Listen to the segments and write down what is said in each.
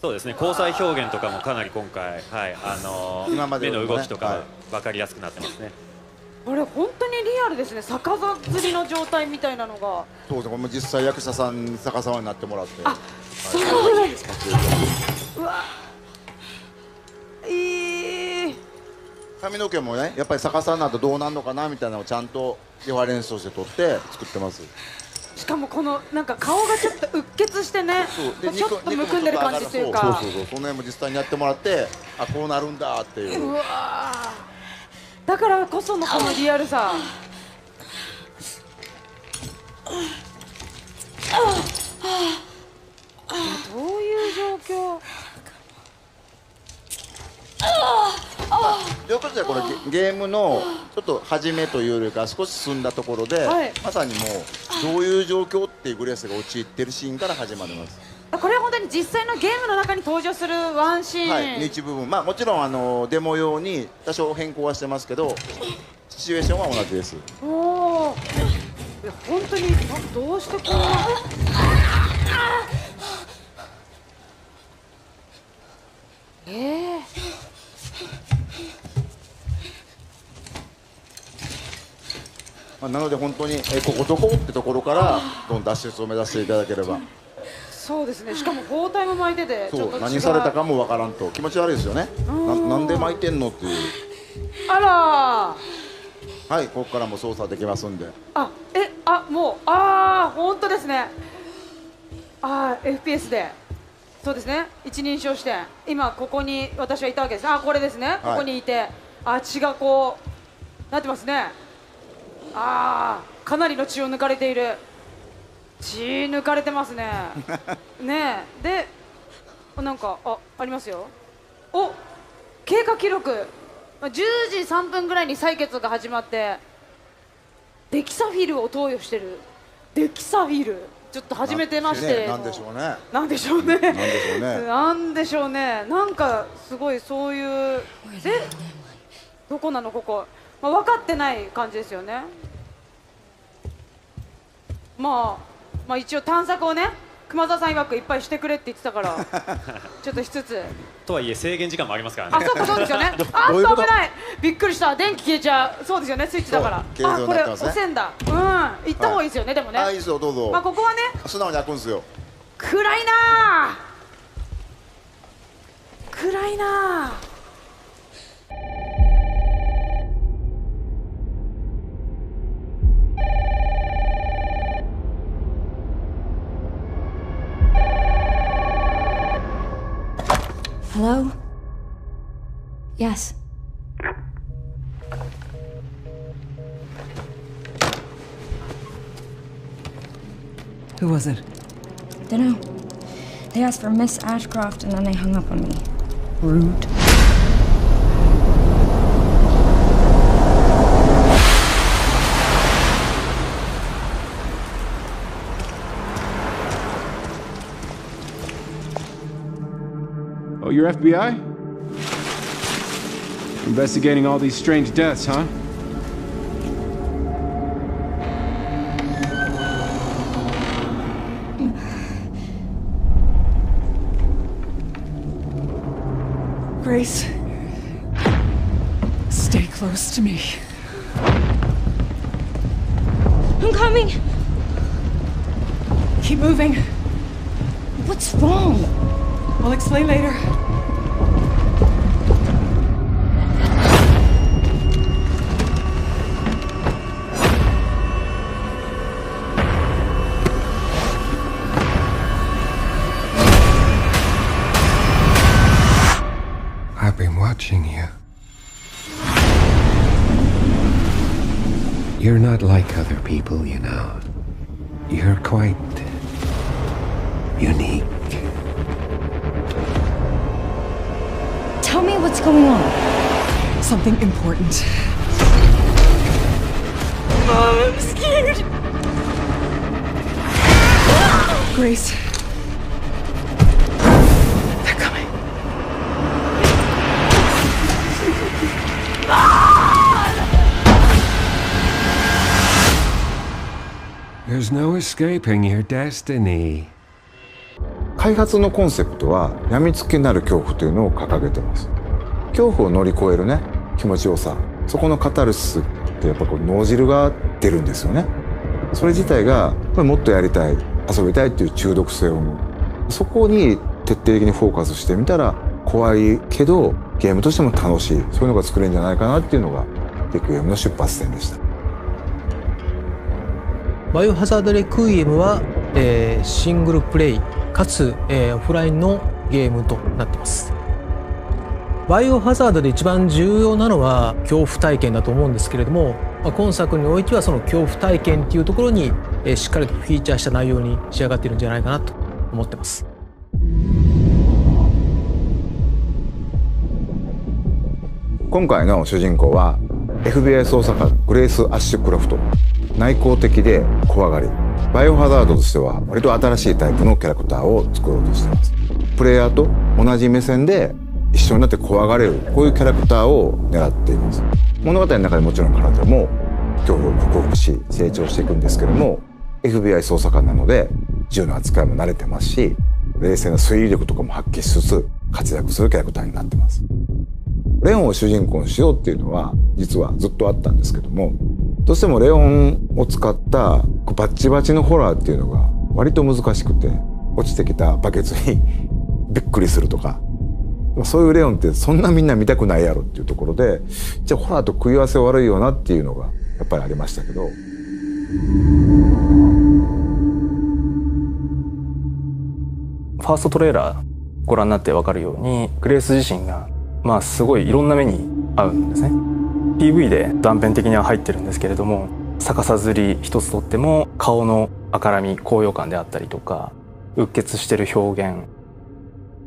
そうですね、交際表現とかもかなり今回、はい、今まで目よりもねの動きとか分かりやすくなってますね。これ本当にリアルですね。逆さ釣りの状態みたいなのが。そうですね、これも実際役者さんに逆さまになってもらって。あ、そうなんですか。うわ、髪の毛もね、やっぱり逆さになるとどうなるのかなみたいなのをちゃんとリファレンスとして撮って作ってます。しかもこのなんか顔がちょっとうっ血してね、でちょっとむくんでる感じっていうか、そうその辺も実際にやってもらって、あ、こうなるんだっていう。うわー、だからこそのこのリアルさ。どういう状況？ということでこれゲームのちょっと始めというよりか少し進んだところで、はい、まさにもうどういう状況っていうグレースが陥っているシーンから始まります。これは本当に実際のゲームの中に登場するワンシーン、はい、一部分、まあもちろんデモ用に多少変更はしてますけど、シチュエーションは同じです。おお、いや本当にどうしてこんなまあなので本当にここどこってところからどんどん脱出を目指していただければ。そうですね、しかも包帯も巻いててちょっと違う、何されたかもわからんと気持ち悪いですよね。なんで巻いてんのっていう。あらー、はい、ここからも操作できますんで。もう本当ですね。FPS でそうですね、一人称視点、今ここに私はいたわけです。これですね、ここにいて、血がこうなってますね。かなりの血を抜かれている。血抜かれてますね。ねえ、でなんかありますよ。経過記録、10時3分ぐらいに採血が始まってデキサフィルを投与してる。デキサフィルちょっと初めてましてなんでしょうね。なんでしょうね。なんでしょうね。なんでしょうね。なんかすごいそういうどこなのここ、分かってない感じですよね。まあ一応探索をね、熊澤さん曰くいっぱいしてくれって言ってたからちょっとしつつとはいえ制限時間もありますからね。そうですよね。危ない、びっくりした、電気消えちゃう。そうですよね、スイッチだから。これ押せんだ。行った方がいいですよね。でもね、いいですよ、どうぞ。ここはね素直に開くんですよ。暗いな暗いな。Hello? Yes. Who was it? Dunno. They asked for Miss Ashcroft and then they hung up on me. Rude. Oh, you're FBI? Investigating all these strange deaths, huh? Grace. Stay close to me. I'm coming! Keep moving. What's wrong? I'll explain later. I've been watching you. You're not like other people, you know. You're quite unique. Tell me what's going on. Something important. Mom, I'm scared. Grace. They're coming. There's no escaping your destiny. 開発のコンセプトは病みつきになる恐怖というのを掲げてます。恐怖を乗り越えるね、気持ちよさ、そこのカタルシスってやっぱこう脳汁が出るんですよね。それ自体がもっとやりたい、遊びたいっていう中毒性を生む。そこに徹底的にフォーカスしてみたら怖いけどゲームとしても楽しい、そういうのが作れるんじゃないかなっていうのがデクゲームの出発点でした。バイオハザードレクイエムは、シングルプレイかつ、オフラインのゲームとなっています。バイオハザードで一番重要なのは恐怖体験だと思うんですけれども、今作においてはその恐怖体験っていうところに、しっかりとフィーチャーした内容に仕上がっているんじゃないかなと思ってます。今回の主人公は FBI 捜査官グレース・アッシュクロフト。内向的で怖がり、バイオハザードとしては割と新しいタイプのキャラクターを作ろうとしています。プレイヤーと同じ目線で一緒になって怖がれる、こういうキャラクターを狙っています。物語の中でもちろん彼女も恐怖を克服し成長していくんですけども、 FBI 捜査官なので銃の扱いも慣れてますし、冷静な推理力とかも発揮しつつ活躍するキャラクターになってます。レオンを主人公にしようっていうのは実はずっとあったんですけども、どうしてもレオンを使ったバッチバチのホラーっていうのが割と難しくて、落ちてきたバケツにびっくりするとか、そういうレオンってそんなみんな見たくないやろっていうところで、じゃあホラーと食い合わせ悪いよなっていうのがやっぱりありましたけど、ファーストトレーラーご覧になって分かるように、グレース自身がすごいいろんな目に遭うんですね。 PV で断片的には入ってるんですけれども、逆さずり一つとっても顔の赤らみ、高揚感であったりとか、うっ血してる表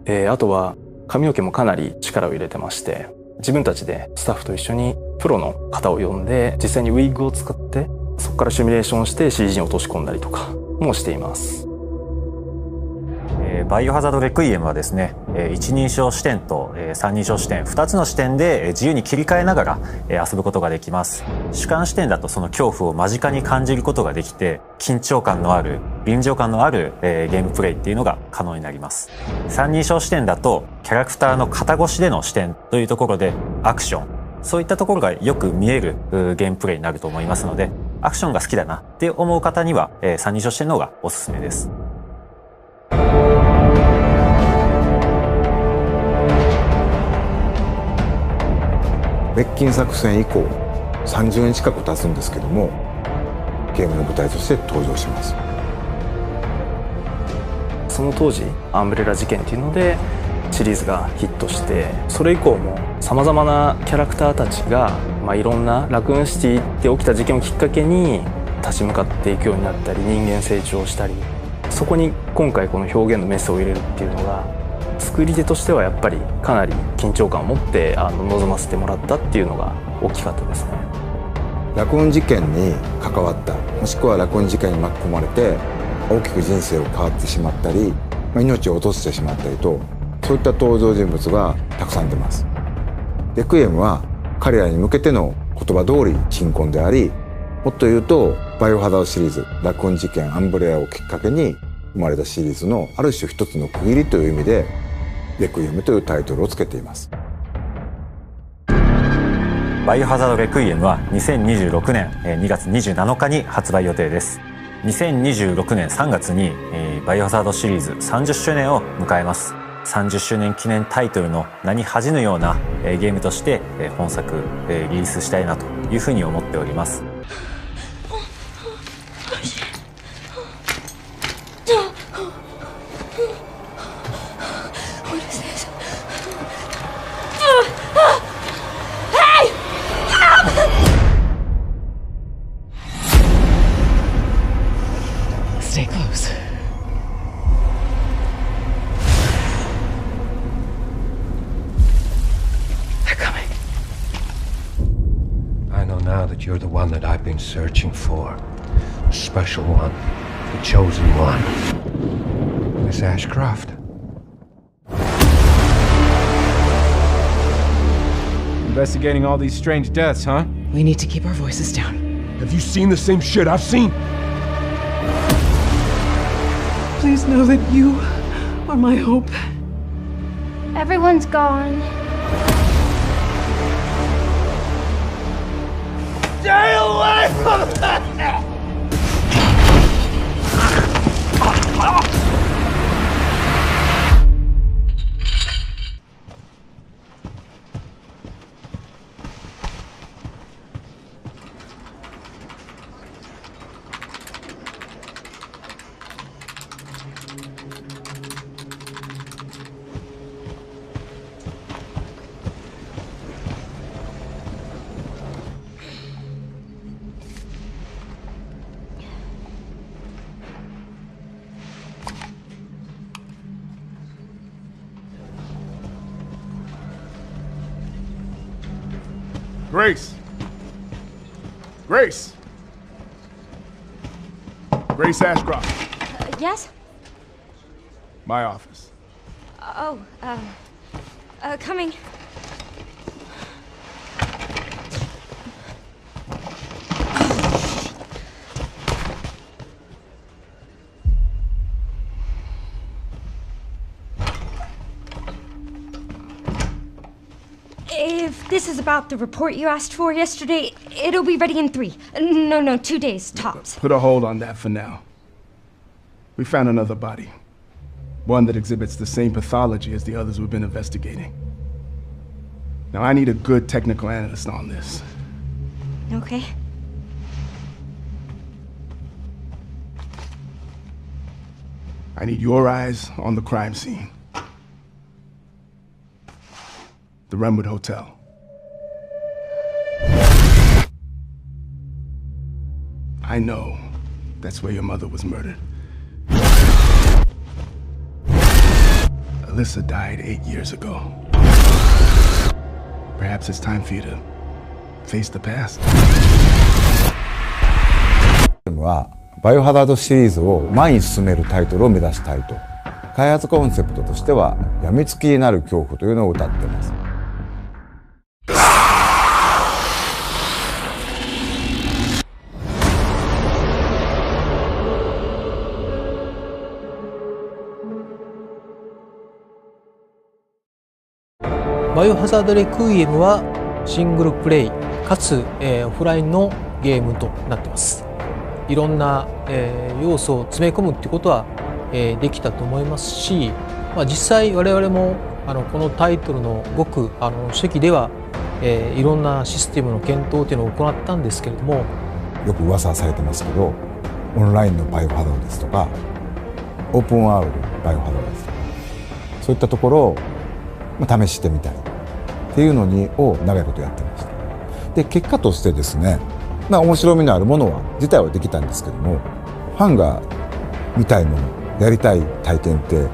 現、あとは髪の毛もかなり力を入れてまして、自分たちでスタッフと一緒にプロの方を呼んで実際にウィッグを使ってそこからシミュレーションして CG に落とし込んだりとかもしています。バイオハザードレクイエムはですね、一人称視点と三人称視点2つの視点で自由に切り替えながら遊ぶことができます。主観視点だとその恐怖を間近に感じることができて、緊張感のある臨場感のあるゲームプレイっていうのが可能になります。三人称視点だとキャラクターの肩越しでの視点というところでアクション、そういったところがよく見えるゲームプレイになると思いますので、アクションが好きだなって思う方には三人称視点の方がおすすめです。滅菌作戦以降30年近く経つんですけども、ゲームの舞台として登場します。その当時アンブレラ事件っていうのでシリーズがヒットして、それ以降もさまざまなキャラクターたちが、いろんなラクーンシティって起きた事件をきっかけに立ち向かっていくようになったり、人間成長したり、そこに今回この表現のメスを入れるっていうのが作り手としてはやっぱりかなり緊張感を持って臨ませてもらったっていうのが大きかったですね。ラクーン事件に関わった、もしくはラクーン事件に巻き込まれて大きく人生を変わってしまったり、命を落としてしまったりと、そういった登場人物がたくさん出ます。レクイエムは彼らに向けての言葉通り鎮魂であり、もっと言うとバイオハザードシリーズ、ラクーン事件、アンブレラをきっかけに生まれたシリーズのある種一つの区切りという意味でレクイエムというタイトルをつけています。バイオハザードレクイエムは2026年2月27日に発売予定です。2026年3月にバイオハザードシリーズ30周年を迎えます。30周年記念タイトルの名に恥じぬようなゲームとして本作リリースしたいなというふうに思っております。Stay close. They're coming. I know now that you're the one that I've been searching for. The special one. The chosen one. Miss Ashcroft. Investigating all these strange deaths, huh? We need to keep our voices down. Have you seen the same shit I've seen? Please know that you are my hope. Everyone's gone. Stay away from me! Grace. Grace. Grace Ashcroft. Yes? My office. Oh, coming. If this is about the report you asked for yesterday, it'll be ready in 3. No, 2 days, tops. Put a hold on that for now. We found another body. One that exhibits the same pathology as the others we've been investigating. Now, I need a good technical analyst on this. Okay. I need your eyes on the crime scene. The Renwood Hotel. I know that's where your mother was murdered. Alyssa died 8 years ago. Perhaps it's time for you to face the past. はバイオハザードシリーズを前に進めるタイトルを目指したいと。開発コンセプトとしては病みつきになる恐怖というのを謳っています。バイオハザードレクイエムはシングルプレイかつ、オフラインのゲームとなっています。いろんな、要素を詰め込むっていうことは、できたと思いますし、実際我々もこのタイトルのごく初期では、いろんなシステムの検討っていうのを行ったんですけれども、よく噂はされてますけど、オンラインのバイオハザードですとかオープンワールドバイオハザードですとか、そういったところを試してみたいっていうのを長いことやってました。で結果としてですね、面白みのあるもの自体はできたんですけども、ファンが見たいもの、やりたい体験ってそうい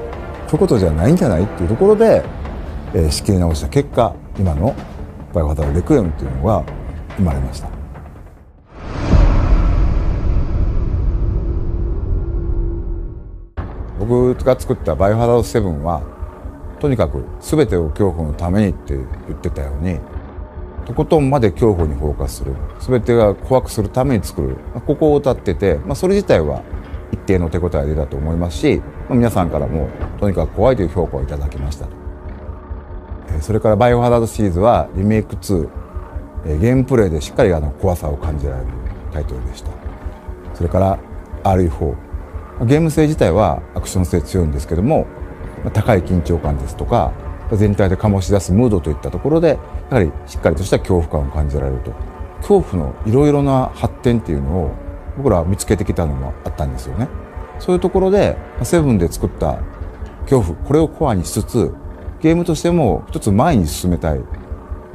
うことじゃないんじゃないっていうところで、仕切り直した結果、今のバイオハザードレクイエムっていうのが生まれました。僕が作ったバイオハザード7はとにかく全てを恐怖のためにって言ってたように、とことんまで恐怖にフォーカスする、全てが怖くするために作る、ここを歌ってて、それ自体は一定の手応え出たと思いますし、皆さんからもとにかく怖いという評価をいただきました。それからバイオハザードシリーズはリメイク2、ゲームプレイでしっかり怖さを感じられるタイトルでした。それから RE4、ゲーム性自体はアクション性強いんですけども、高い緊張感ですとか全体で醸し出すムードといったところで、やはりしっかりとした恐怖感を感じられると。恐怖のいろいろな発展っていうのを僕らは見つけてきたのもあったんですよね。そういうところでセブンで作った恐怖、これをコアにしつつゲームとしても一つ前に進めたい、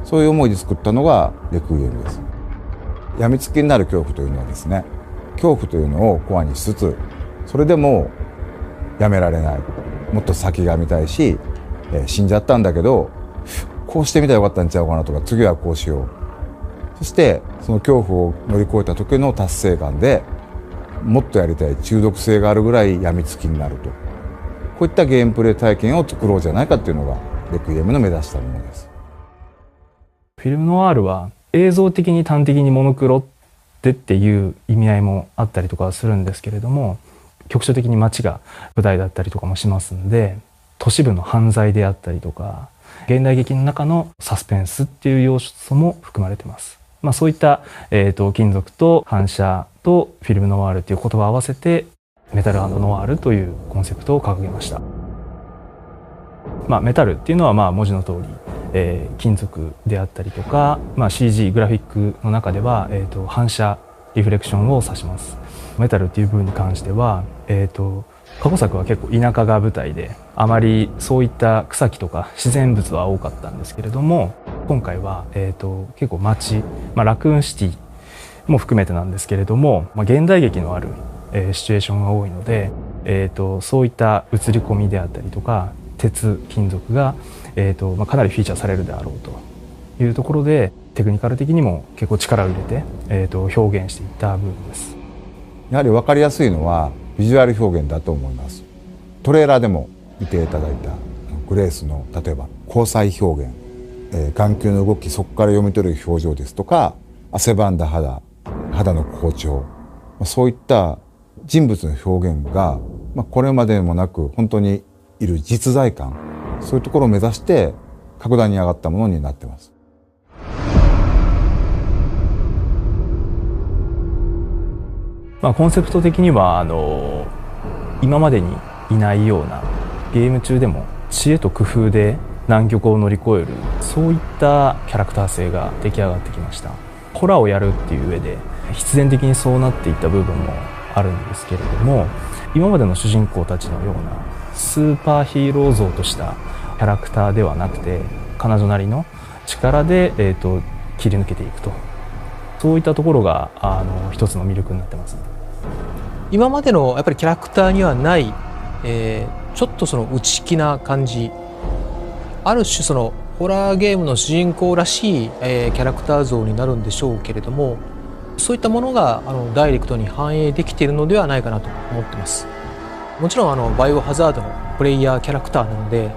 そういう思いで作ったのがレクイエムです。病みつきになる恐怖というのはですね、恐怖というのをコアにしつつ、それでもやめられない、もっと先が見たいし、死んじゃったんだけどこうしてみたらよかったんちゃうかなとか、次はこうしよう、そしてその恐怖を乗り越えた時の達成感でもっとやりたい、中毒性があるぐらい病みつきになると、こういったゲームプレイ体験を作ろうじゃないかっていうのがレクイエムの目指したものです。フィルムノワールは映像的に端的にモノクロでっていう意味合いもあったりとかするんですけれども、局所的に街が舞台だったりとかもしますんで、都市部の犯罪であったりとか現代劇の中のサスペンスっていう要素も含まれてます。そういった、金属と反射とフィルムノワールっていう言葉を合わせてメタル&ノワールというコンセプトを掲げました。メタルっていうのは文字の通り、金属であったりとか、CG グラフィックの中では、反射リフレクションを指します。メタルっていう部分に関しては、過去作は結構田舎が舞台で、あまりそういった草木とか自然物は多かったんですけれども、今回は、結構街、ラクーンシティも含めてなんですけれども、現代劇のある、シチュエーションが多いので、そういった映り込みであったりとか鉄金属が、かなりフィーチャーされるであろうというところでテクニカル的にも結構力を入れて、表現していった部分です。やはり分かりやすいのはビジュアル表現だと思います。トレーラーでも見ていただいたグレースの例えば交際表現、眼球の動き、そこから読み取る表情ですとか、汗ばんだ肌の好調、そういった人物の表現が、これまでもなく本当にいる実在感、そういうところを目指して格段に上がったものになっています。コンセプト的には今までにいないようなゲーム中でも知恵と工夫で難局を乗り越える、そういったキャラクター性が出来上がってきました。ホラーをやるっていう上で必然的にそうなっていった部分もあるんですけれども、今までの主人公たちのようなスーパーヒーロー像としたキャラクターではなくて、彼女なりの力で、切り抜けていくと、そういったところが一つの魅力になってます。今までのやっぱりキャラクターにはない、ちょっとその内気な感じ、ある種そのホラーゲームの主人公らしい、キャラクター像になるんでしょうけれども、そういったものがダイレクトに反映できているのではないかなと思ってます。もちろんバイオハザードのプレイヤーキャラクターなので、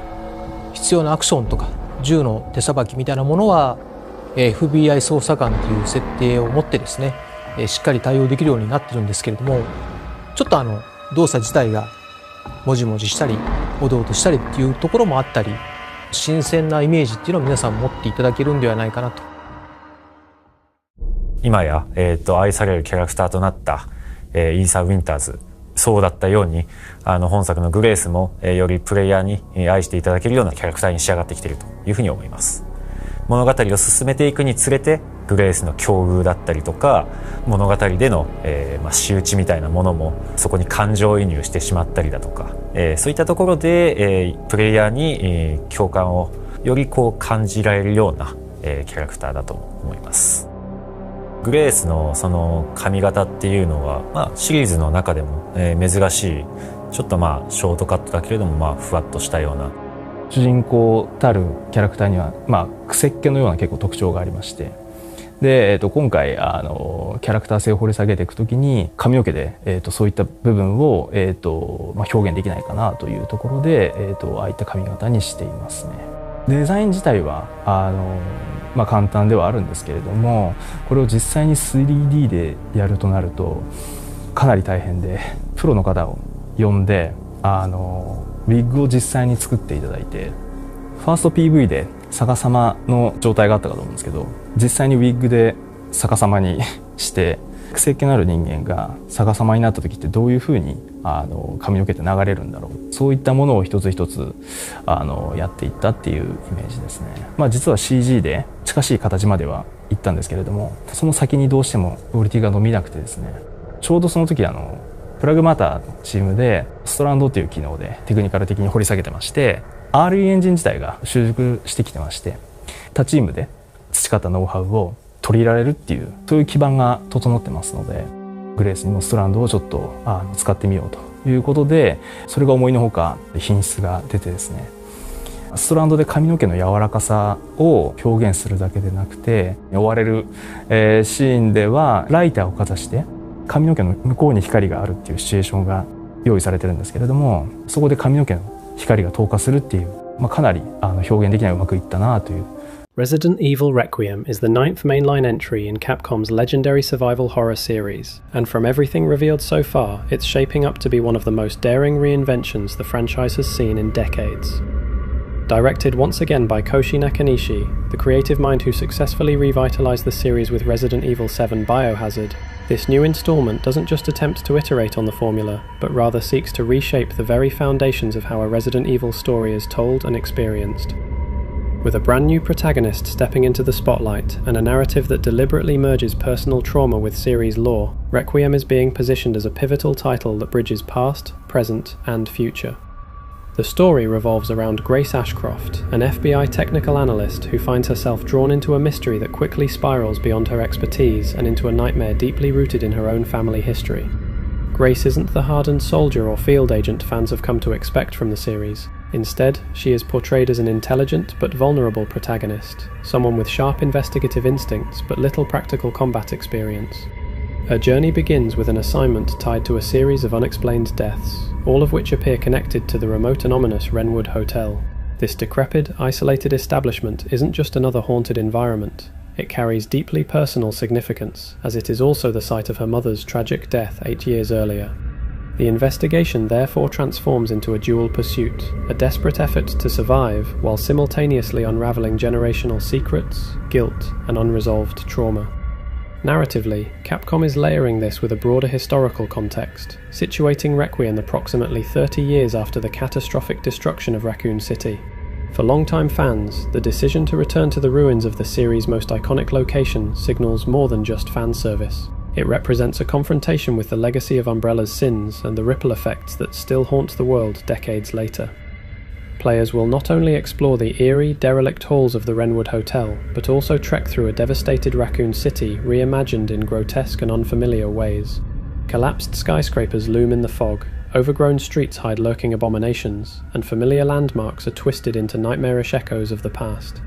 必要なアクションとか銃の手さばきみたいなものは FBI 捜査官という設定を持ってですね、しっかり対応できるようになってるんですけれども、ちょっと動作自体がもじもじしたりおどおどしたりっていうところもあったり、新鮮なイメージっていうのを皆さん持っていただけるんではないかなと。今や、愛されるキャラクターとなった、イーサー・ウィンターズ、そうだったように本作のグレースも、よりプレイヤーに愛していただけるようなキャラクターに仕上がってきているというふうに思います。物語を進めていくにつれてグレースの境遇だったりとか、物語での、仕打ちみたいなものもそこに感情移入してしまったりだとか、そういったところで、プレイヤーに、共感をより感じられるような、キャラクターだと思います。グレースのその髪型っていうのは、シリーズの中でも、珍しい、ちょっとショートカットだけれどもふわっとしたような、主人公たるキャラクターには癖っ気のような結構特徴がありまして、で、今回キャラクター性を掘り下げていくときに髪の毛で、そういった部分を、表現できないかなというところで、ああいった髪型にしていますね。デザイン自体は簡単ではあるんですけれども、これを実際に 3D でやるとなるとかなり大変で、プロの方を呼んでウィッグを実際に作っていただいて、ファースト PV で逆さまの状態があったかと思うんですけど、実際にウィッグで逆さまにして癖っ気のある人間が逆さまになった時ってどういうふうに髪の毛って流れるんだろう、そういったものを一つ一つやっていったっていうイメージですね。実は CG で近しい形までは行ったんですけれども、その先にどうしてもクオリティが伸びなくてですね、ちょうどその時プラグマターのチームでストランドという機能でテクニカル的に掘り下げてまして、 RE エンジン自体が習熟してきてまして、他チームで培ったノウハウを取り入れられるっていう、そういう基盤が整ってますので、グレースにもストランドをちょっと使ってみようということで、それが思いのほか品質が出てですね、ストランドで髪の毛の柔らかさを表現するだけでなくて、追われる、シーンではライターをかざして髪の毛の向こうに光があるっていうシチュエーションが用意されてるんですけれども、そこで髪の毛の光が透過するっていう、かなり表現的にはうまくいったなという。Resident Evil Requiem is the 9th mainline entry in Capcom's legendary survival horror series, and from everything revealed so far, it's shaping up to be one of the most daring reinventions the franchise has seen in decades. Directed once again by Koshi Nakanishi, the creative mind who successfully revitalized the series with Resident Evil 7 Biohazard, this new installment doesn't just attempt to iterate on the formula, but rather seeks to reshape the very foundations of how a Resident Evil story is told and experienced. With a brand new protagonist stepping into the spotlight and a narrative that deliberately merges personal trauma with series lore, Requiem is being positioned as a pivotal title that bridges past, present, and future. The story revolves around Grace Ashcroft, an FBI technical analyst who finds herself drawn into a mystery that quickly spirals beyond her expertise and into a nightmare deeply rooted in her own family history. Grace isn't the hardened soldier or field agent fans have come to expect from the series. Instead, she is portrayed as an intelligent but vulnerable protagonist, someone with sharp investigative instincts but little practical combat experience. Her journey begins with an assignment tied to a series of unexplained deaths, all of which appear connected to the remote and ominous Wrenwood Hotel. This decrepit, isolated establishment isn't just another haunted environment. It carries deeply personal significance, as it is also the site of her mother's tragic death 8 years earlier. The investigation therefore transforms into a dual pursuit, a desperate effort to survive while simultaneously unraveling generational secrets, guilt, and unresolved trauma. Narratively, Capcom is layering this with a broader historical context, situating Requiem approximately 30 years after the catastrophic destruction of Raccoon City. For longtime fans, the decision to return to the ruins of the series' most iconic location signals more than just fan service. It represents a confrontation with the legacy of Umbrella's sins and the ripple effects that still haunt the world decades later. Players will not only explore the eerie, derelict halls of the Wrenwood Hotel, but also trek through a devastated Raccoon City reimagined in grotesque and unfamiliar ways. Collapsed skyscrapers loom in the fog, overgrown streets hide lurking abominations, and familiar landmarks are twisted into nightmarish echoes of the past.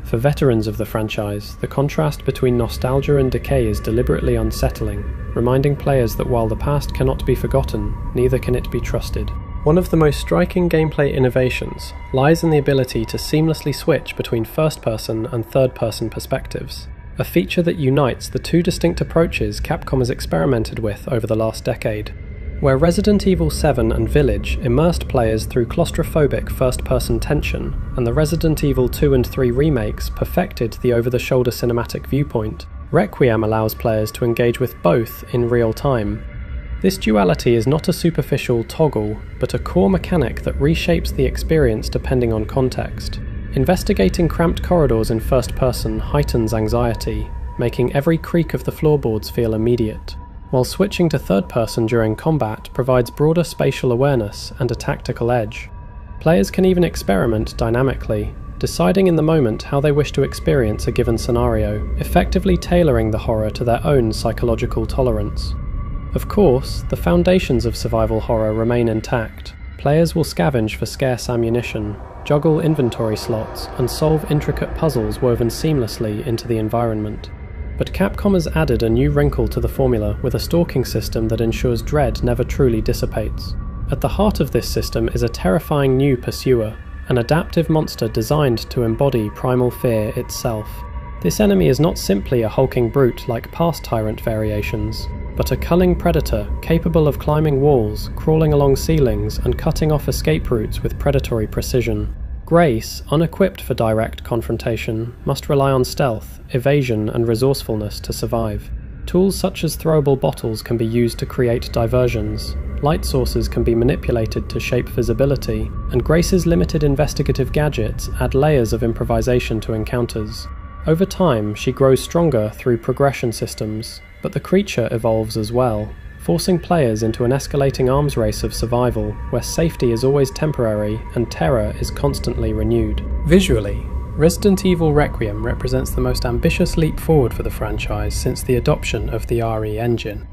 For veterans of the franchise, the contrast between nostalgia and decay is deliberately unsettling, reminding players that while the past cannot be forgotten, neither can it be trusted. One of the most striking gameplay innovations lies in the ability to seamlessly switch between first-person and third-person perspectives, a feature that unites the two distinct approaches Capcom has experimented with over the last decade. Where Resident Evil 7 and Village immersed players through claustrophobic first-person tension, and the Resident Evil 2 and 3 remakes perfected the over-the-shoulder cinematic viewpoint, Requiem allows players to engage with both in real time. This duality is not a superficial toggle, but a core mechanic that reshapes the experience depending on context. Investigating cramped corridors in first person heightens anxiety, making every creak of the floorboards feel immediate, while switching to third person during combat provides broader spatial awareness and a tactical edge. Players can even experiment dynamically, deciding in the moment how they wish to experience a given scenario, effectively tailoring the horror to their own psychological tolerance. Of course, the foundations of survival horror remain intact. Players will scavenge for scarce ammunition, juggle inventory slots, and solve intricate puzzles woven seamlessly into the environment. But Capcom has added a new wrinkle to the formula with a stalking system that ensures dread never truly dissipates. At the heart of this system is a terrifying new pursuer, an adaptive monster designed to embody primal fear itself. This enemy is not simply a hulking brute like past tyrant variations, but a cunning predator capable of climbing walls, crawling along ceilings, and cutting off escape routes with predatory precision. Grace, unequipped for direct confrontation, must rely on stealth, evasion, and resourcefulness to survive. Tools such as throwable bottles can be used to create diversions, light sources can be manipulated to shape visibility, and Grace's limited investigative gadgets add layers of improvisation to encounters. Over time, she grows stronger through progression systems, but the creature evolves as well, forcing players into an escalating arms race of survival, where safety is always temporary and terror is constantly renewed. Visually, Resident Evil Requiem represents the most ambitious leap forward for the franchise since the adoption of the RE engine.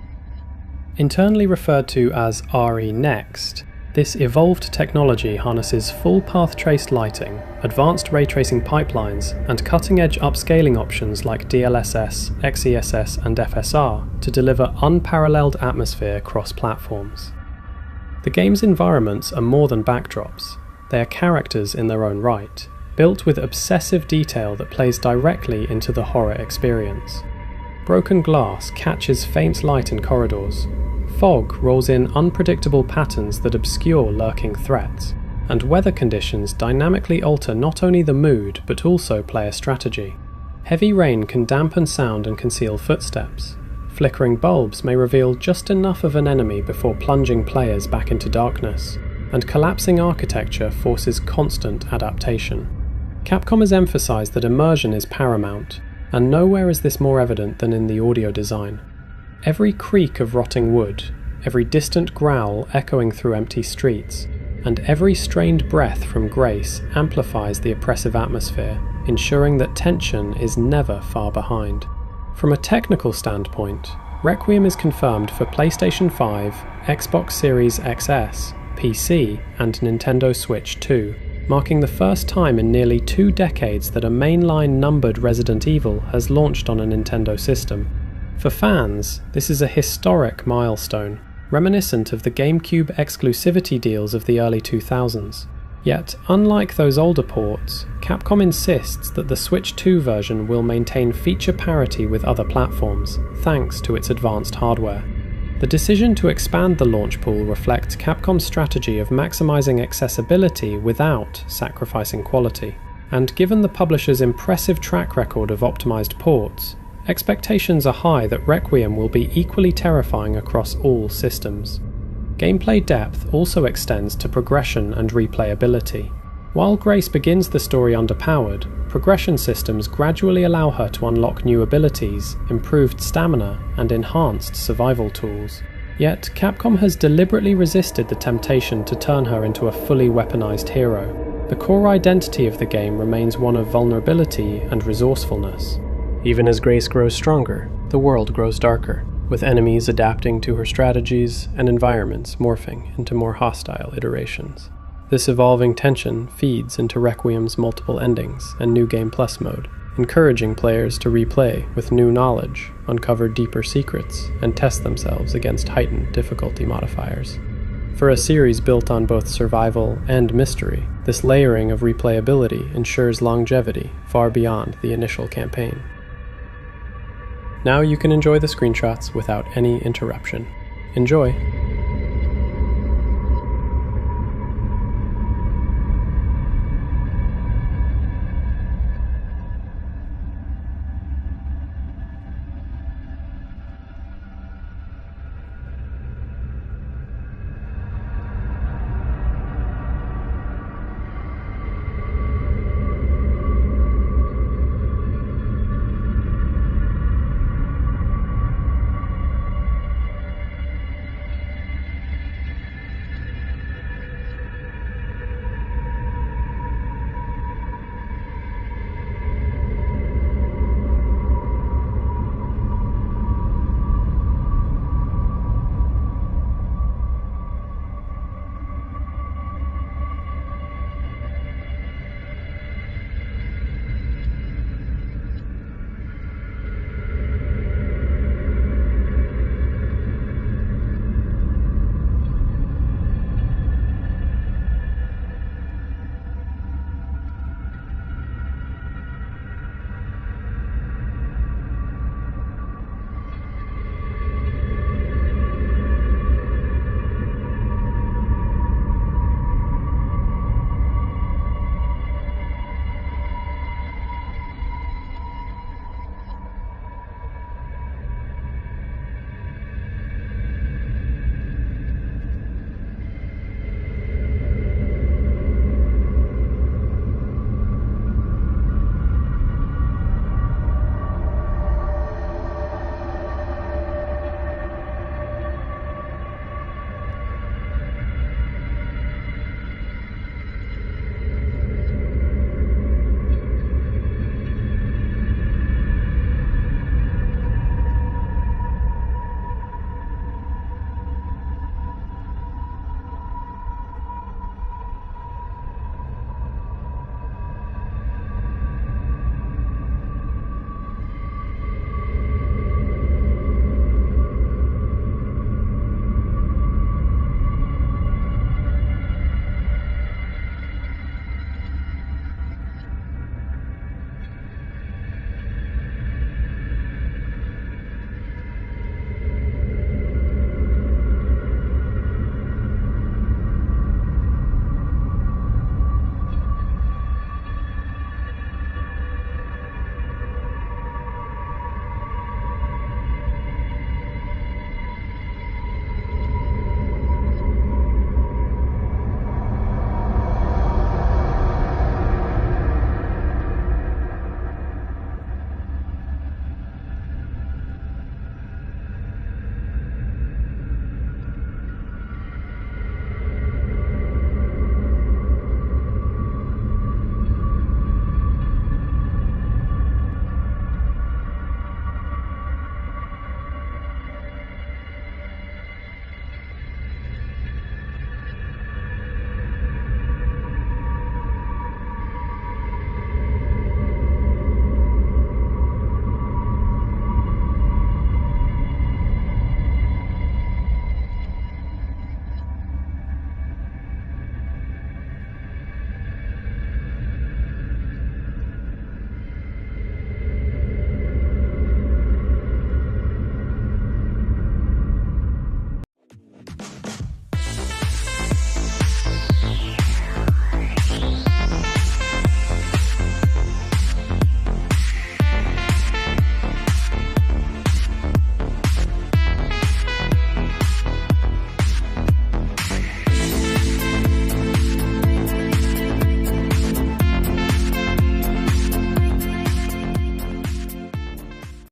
Internally referred to as RE Next, this evolved technology harnesses full path traced lighting, advanced ray tracing pipelines, and cutting-edge upscaling options like DLSS, XESS, and FSR to deliver unparalleled atmosphere across platforms. The game's environments are more than backdrops. They are characters in their own right, built with obsessive detail that plays directly into the horror experience. Broken glass catches faint light in corridors. Fog rolls in unpredictable patterns that obscure lurking threats, and weather conditions dynamically alter not only the mood but also player strategy. Heavy rain can dampen sound and conceal footsteps. Flickering bulbs may reveal just enough of an enemy before plunging players back into darkness, and collapsing architecture forces constant adaptation. Capcom has emphasized that immersion is paramount, and nowhere is this more evident than in the audio design. Every creak of rotting wood, every distant growl echoing through empty streets, and every strained breath from Grace amplifies the oppressive atmosphere, ensuring that tension is never far behind. From a technical standpoint, Requiem is confirmed for PlayStation 5, Xbox Series XS, PC, and Nintendo Switch 2, marking the first time in nearly 2 decades that a mainline numbered Resident Evil has launched on a Nintendo system. For fans, this is a historic milestone, reminiscent of the GameCube exclusivity deals of the early 2000s. Yet, unlike those older ports, Capcom insists that the Switch 2 version will maintain feature parity with other platforms, thanks to its advanced hardware. The decision to expand the launch pool reflects Capcom's strategy of maximizing accessibility without sacrificing quality. And given the publisher's impressive track record of optimized ports, expectations are high that Requiem will be equally terrifying across all systems. Gameplay depth also extends to progression and replayability. While Grace begins the story underpowered, progression systems gradually allow her to unlock new abilities, improved stamina, and enhanced survival tools. Yet, Capcom has deliberately resisted the temptation to turn her into a fully weaponized hero. The core identity of the game remains one of vulnerability and resourcefulness. Even as Grace grows stronger, the world grows darker, with enemies adapting to her strategies and environments morphing into more hostile iterations. This evolving tension feeds into Requiem's multiple endings and New Game Plus mode, encouraging players to replay with new knowledge, uncover deeper secrets, and test themselves against heightened difficulty modifiers. For a series built on both survival and mystery, this layering of replayability ensures longevity far beyond the initial campaign. Now you can enjoy the screenshots without any interruption. Enjoy!